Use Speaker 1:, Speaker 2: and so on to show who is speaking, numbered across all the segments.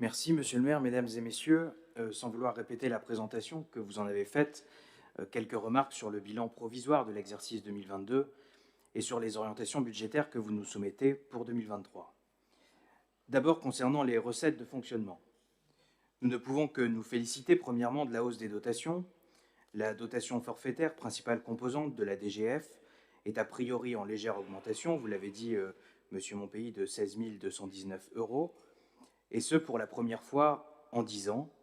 Speaker 1: Merci, Monsieur le maire, Mesdames et Messieurs. Sans vouloir répéter la présentation que vous en avez faite, quelques remarques sur le bilan provisoire de l'exercice 2022 et sur les orientations budgétaires que vous nous soumettez pour 2023. D'abord, concernant les recettes de fonctionnement. Nous ne pouvons que nous féliciter premièrement de la hausse des dotations. La dotation forfaitaire, principale composante de la DGF, est a priori en légère augmentation, vous l'avez dit, Monsieur Monpeilly, de 16 219 €, et ce pour la première fois en 10 ans.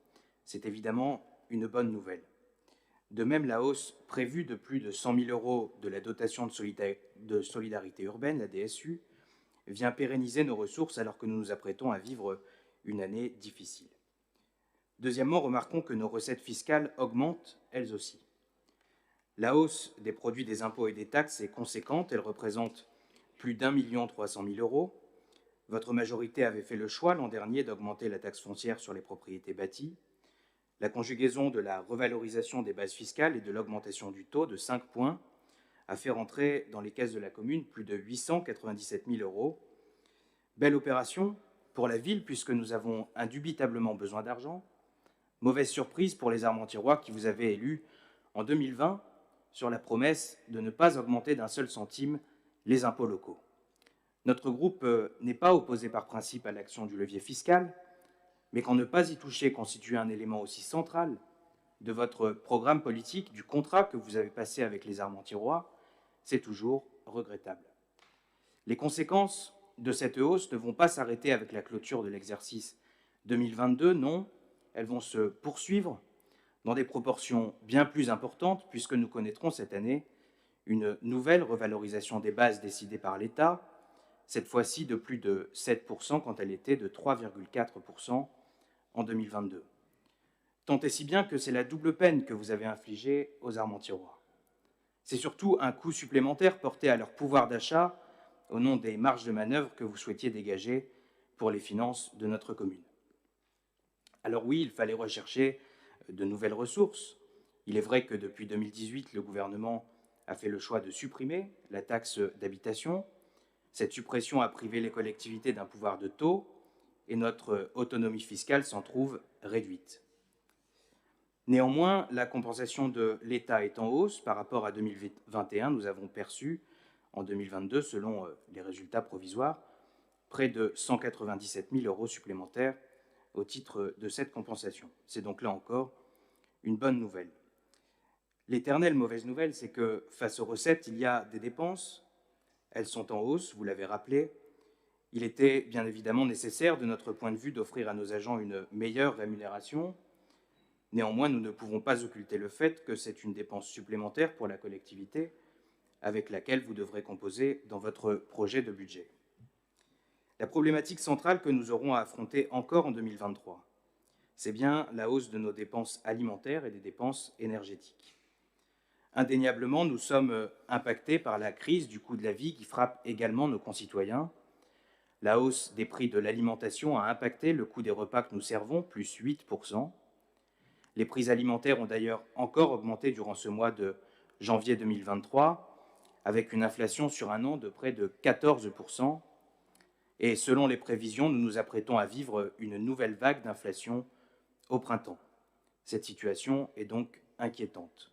Speaker 1: C'est évidemment une bonne nouvelle. De même, la hausse prévue de plus de 100 000 € de la dotation de solidarité urbaine, la DSU, vient pérenniser nos ressources alors que nous nous apprêtons à vivre une année difficile. Deuxièmement, remarquons que nos recettes fiscales augmentent elles aussi. La hausse des produits des impôts et des taxes est conséquente, elle représente plus d'1 300 000 €. Votre majorité avait fait le choix l'an dernier d'augmenter la taxe foncière sur les propriétés bâties. La conjugaison de la revalorisation des bases fiscales et de l'augmentation du taux de 5 points a fait rentrer dans les caisses de la commune plus de 897 000 €. Belle opération pour la ville puisque nous avons indubitablement besoin d'argent. Mauvaise surprise pour les Armentiérois qui vous avaient élu en 2020 sur la promesse de ne pas augmenter d'un seul centime les impôts locaux. Notre groupe n'est pas opposé par principe à l'action du levier fiscal, mais qu'en ne pas y toucher constitue un élément aussi central de votre programme politique, du contrat que vous avez passé avec les Armentiérois, c'est toujours regrettable. Les conséquences de cette hausse ne vont pas s'arrêter avec la clôture de l'exercice 2022, non, elles vont se poursuivre dans des proportions bien plus importantes, puisque nous connaîtrons cette année une nouvelle revalorisation des bases décidée par l'État, cette fois-ci de plus de 7% quand elle était de 3,4% en 2022. Tant et si bien que c'est la double peine que vous avez infligée aux Armentiérois. C'est surtout un coût supplémentaire porté à leur pouvoir d'achat au nom des marges de manœuvre que vous souhaitiez dégager pour les finances de notre commune. Alors oui, il fallait rechercher de nouvelles ressources. Il est vrai que depuis 2018, le gouvernement a fait le choix de supprimer la taxe d'habitation. Cette suppression a privé les collectivités d'un pouvoir de taux et notre autonomie fiscale s'en trouve réduite. Néanmoins, la compensation de l'État est en hausse par rapport à 2021. Nous avons perçu en 2022, selon les résultats provisoires, près de 197 000 € supplémentaires au titre de cette compensation. C'est donc là encore une bonne nouvelle. L'éternelle mauvaise nouvelle, c'est que face aux recettes, il y a des dépenses. Elles sont en hausse, vous l'avez rappelé. Il était bien évidemment nécessaire, de notre point de vue, d'offrir à nos agents une meilleure rémunération. Néanmoins, nous ne pouvons pas occulter le fait que c'est une dépense supplémentaire pour la collectivité avec laquelle vous devrez composer dans votre projet de budget. La problématique centrale que nous aurons à affronter encore en 2023, c'est bien la hausse de nos dépenses alimentaires et des dépenses énergétiques. Indéniablement, nous sommes impactés par la crise du coût de la vie qui frappe également nos concitoyens. La hausse des prix de l'alimentation a impacté le coût des repas que nous servons, plus 8%. Les prix alimentaires ont d'ailleurs encore augmenté durant ce mois de janvier 2023, avec une inflation sur un an de près de 14%. Et selon les prévisions, nous nous apprêtons à vivre une nouvelle vague d'inflation au printemps. Cette situation est donc inquiétante.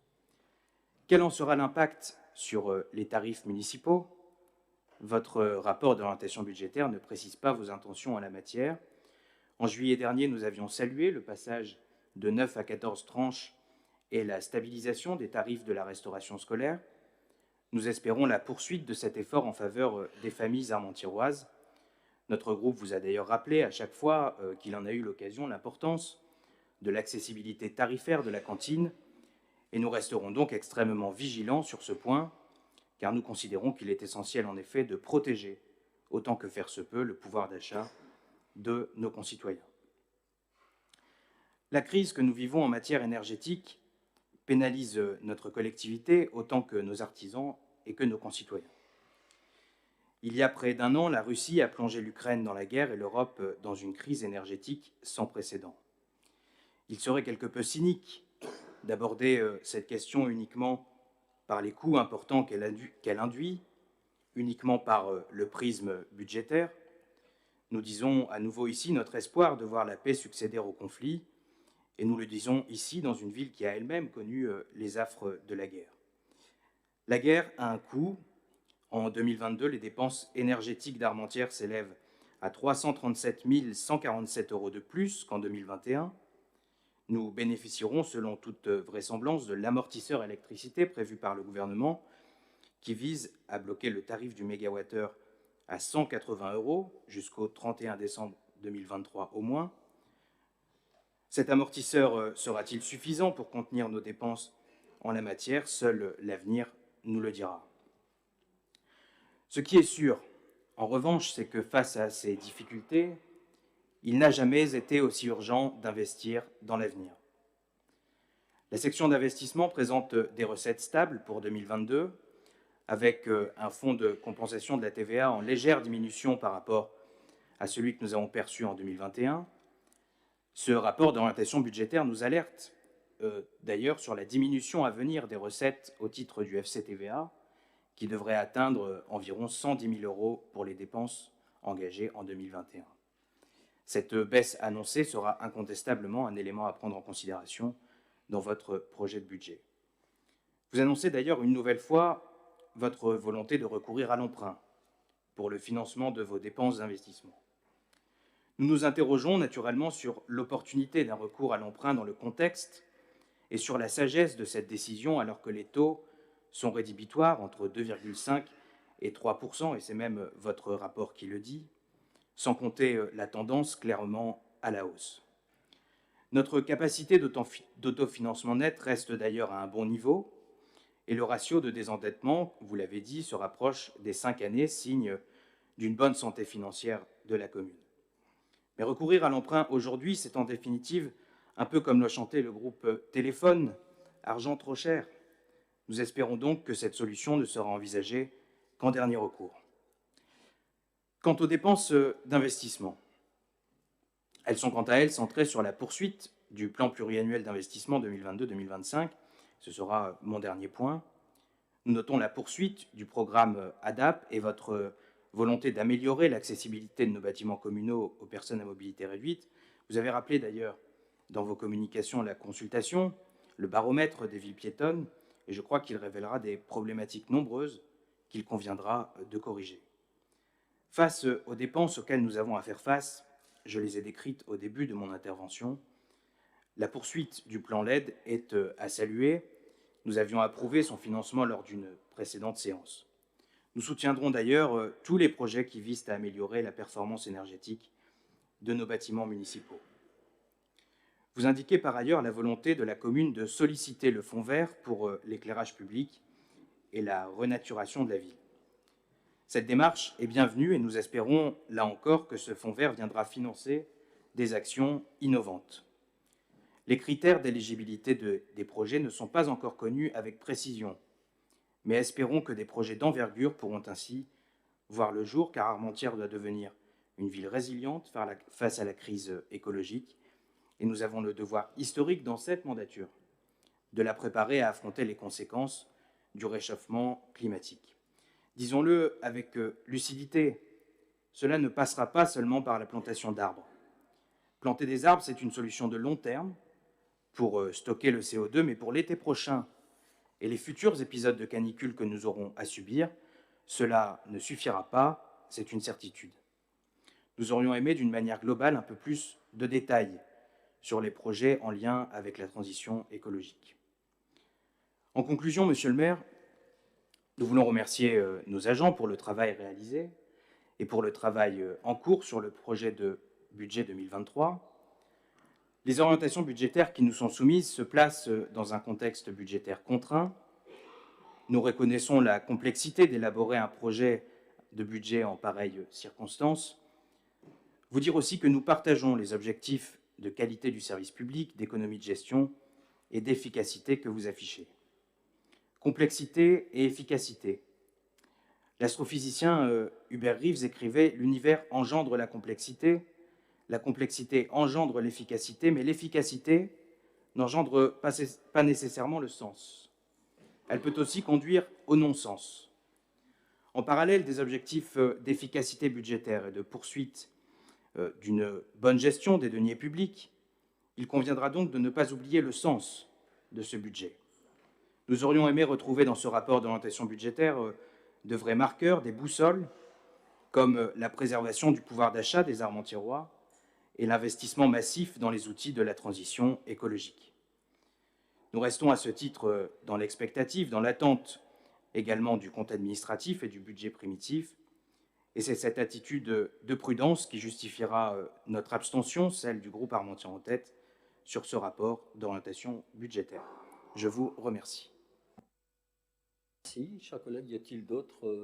Speaker 1: Quel en sera l'impact sur les tarifs municipaux? Votre rapport d'orientation budgétaire ne précise pas vos intentions en la matière. En juillet dernier, nous avions salué le passage de 9 à 14 tranches et la stabilisation des tarifs de la restauration scolaire. Nous espérons la poursuite de cet effort en faveur des familles armentiéroises. Notre groupe vous a d'ailleurs rappelé à chaque fois qu'il en a eu l'occasion l'importance de l'accessibilité tarifaire de la cantine, et nous resterons donc extrêmement vigilants sur ce point, car nous considérons qu'il est essentiel en effet de protéger, autant que faire se peut, le pouvoir d'achat de nos concitoyens. La crise que nous vivons en matière énergétique pénalise notre collectivité autant que nos artisans et que nos concitoyens. Il y a près d'un an, la Russie a plongé l'Ukraine dans la guerre et l'Europe dans une crise énergétique sans précédent. Il serait quelque peu cynique d'aborder cette question uniquement par les coûts importants qu'elle induit, uniquement par le prisme budgétaire. Nous disons à nouveau ici notre espoir de voir la paix succéder au conflit, et nous le disons ici dans une ville qui a elle-même connu les affres de la guerre. La guerre a un coût. En 2022, les dépenses énergétiques d'Armentières s'élèvent à 337 147 € de plus qu'en 2021. Nous bénéficierons, selon toute vraisemblance, de l'amortisseur électricité prévu par le gouvernement, qui vise à bloquer le tarif du mégawattheure à 180 € jusqu'au 31 décembre 2023 au moins. Cet amortisseur sera-t-il suffisant pour contenir nos dépenses en la matière? Seul l'avenir nous le dira. Ce qui est sûr, en revanche, c'est que face à ces difficultés, il n'a jamais été aussi urgent d'investir dans l'avenir. La section d'investissement présente des recettes stables pour 2022, avec un fonds de compensation de la TVA en légère diminution par rapport à celui que nous avons perçu en 2021. Ce rapport d'orientation budgétaire nous alerte d'ailleurs sur la diminution à venir des recettes au titre du FCTVA, qui devrait atteindre environ 110 000 € pour les dépenses engagées en 2021. Cette baisse annoncée sera incontestablement un élément à prendre en considération dans votre projet de budget. Vous annoncez d'ailleurs une nouvelle fois votre volonté de recourir à l'emprunt pour le financement de vos dépenses d'investissement. Nous nous interrogeons naturellement sur l'opportunité d'un recours à l'emprunt dans le contexte et sur la sagesse de cette décision alors que les taux sont rédhibitoires entre 2,5 et 3 %, et c'est même votre rapport qui le dit, sans compter la tendance clairement à la hausse. Notre capacité d'autofinancement net reste d'ailleurs à un bon niveau, et le ratio de désendettement, vous l'avez dit, se rapproche des 5 années, signe d'une bonne santé financière de la commune. Mais recourir à l'emprunt aujourd'hui, c'est en définitive un peu comme le chantait le groupe Téléphone, argent trop cher. Nous espérons donc que cette solution ne sera envisagée qu'en dernier recours. Quant aux dépenses d'investissement, elles sont quant à elles centrées sur la poursuite du plan pluriannuel d'investissement 2022-2025. Ce sera mon dernier point. Nous notons la poursuite du programme ADAP et votre volonté d'améliorer l'accessibilité de nos bâtiments communaux aux personnes à mobilité réduite. Vous avez rappelé d'ailleurs dans vos communications la consultation, le baromètre des villes piétonnes, et je crois qu'il révélera des problématiques nombreuses qu'il conviendra de corriger. Face aux dépenses auxquelles nous avons à faire face, je les ai décrites au début de mon intervention, la poursuite du plan LED est à saluer. Nous avions approuvé son financement lors d'une précédente séance. Nous soutiendrons d'ailleurs tous les projets qui visent à améliorer la performance énergétique de nos bâtiments municipaux. Vous indiquez par ailleurs la volonté de la commune de solliciter le fonds vert pour l'éclairage public et la renaturation de la ville. Cette démarche est bienvenue et nous espérons, là encore, que ce fonds vert viendra financer des actions innovantes. Les critères d'éligibilité des projets ne sont pas encore connus avec précision, mais espérons que des projets d'envergure pourront ainsi voir le jour, car Armentières doit devenir une ville résiliente face à la crise écologique, et nous avons le devoir historique dans cette mandature de la préparer à affronter les conséquences du réchauffement climatique. Disons-le avec lucidité, cela ne passera pas seulement par la plantation d'arbres. Planter des arbres, c'est une solution de long terme pour stocker le CO2, mais pour l'été prochain et les futurs épisodes de canicule que nous aurons à subir, cela ne suffira pas, c'est une certitude. Nous aurions aimé, d'une manière globale, un peu plus de détails sur les projets en lien avec la transition écologique. En conclusion, Monsieur le maire, nous voulons remercier nos agents pour le travail réalisé et pour le travail en cours sur le projet de budget 2023. Les orientations budgétaires qui nous sont soumises se placent dans un contexte budgétaire contraint. Nous reconnaissons la complexité d'élaborer un projet de budget en pareilles circonstances. Vous dire aussi que nous partageons les objectifs de qualité du service public, d'économie de gestion et d'efficacité que vous affichez. Complexité et efficacité. L'astrophysicien Hubert Reeves écrivait « L'univers engendre la complexité engendre l'efficacité, mais l'efficacité n'engendre pas nécessairement le sens. Elle peut aussi conduire au non-sens. » En parallèle des objectifs d'efficacité budgétaire et de poursuite d'une bonne gestion des deniers publics, il conviendra donc de ne pas oublier le sens de ce budget. Nous aurions aimé retrouver dans ce rapport d'orientation budgétaire de vrais marqueurs, des boussoles, comme la préservation du pouvoir d'achat des armentiérois et l'investissement massif dans les outils de la transition écologique. Nous restons à ce titre dans l'expectative, dans l'attente également du compte administratif et du budget primitif, et c'est cette attitude de prudence qui justifiera notre abstention, celle du groupe Armentières en tête, sur ce rapport d'orientation budgétaire. Je vous remercie.
Speaker 2: Merci, chers collègues. Y a-t-il d'autres